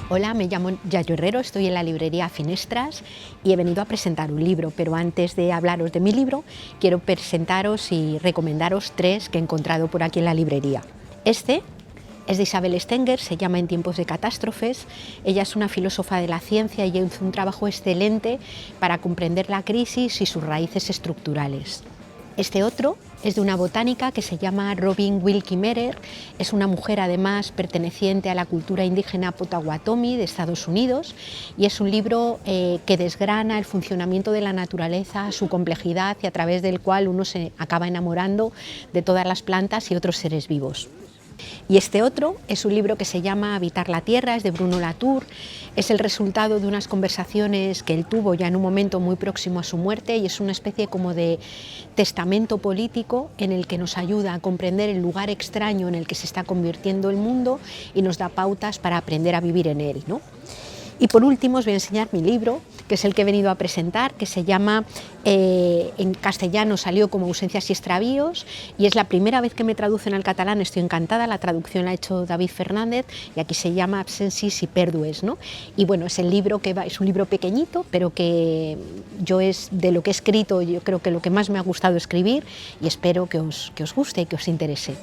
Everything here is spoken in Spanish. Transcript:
Hola, me llamo Yayo Herrero, estoy en la librería Finestras y he venido a presentar un libro, pero antes de hablaros de mi libro, quiero presentaros y recomendaros tres que he encontrado por aquí en la librería. Este es de Isabel Stenger, se llama En tiempos de catástrofes. Ella es una filósofa de la ciencia y hizo un trabajo excelente para comprender la crisis y sus raíces estructurales. Este otro es de una botánica que se llama Robin Wilkie Merer, es una mujer además perteneciente a la cultura indígena Potawatomi de Estados Unidos y es un libro que desgrana el funcionamiento de la naturaleza, su complejidad y a través del cual uno se acaba enamorando de todas las plantas y otros seres vivos. Y este otro es un libro que se llama Habitar la Tierra, es de Bruno Latour, es el resultado de unas conversaciones que él tuvo ya en un momento muy próximo a su muerte y es una especie como de testamento político en el que nos ayuda a comprender el lugar extraño en el que se está convirtiendo el mundo y nos da pautas para aprender a vivir en él, ¿no? Y por último os voy a enseñar mi libro, que es el que he venido a presentar, que se llama, en castellano salió como Ausencias y extravíos, y es la primera vez que me traducen al catalán, estoy encantada, la traducción la ha hecho David Fernández, y aquí se llama Absencis y pèrdues, ¿no? Y bueno, es el libro es un libro pequeñito, pero que yo es de lo que he escrito, yo creo que lo que más me ha gustado escribir, y espero que os guste y que os interese.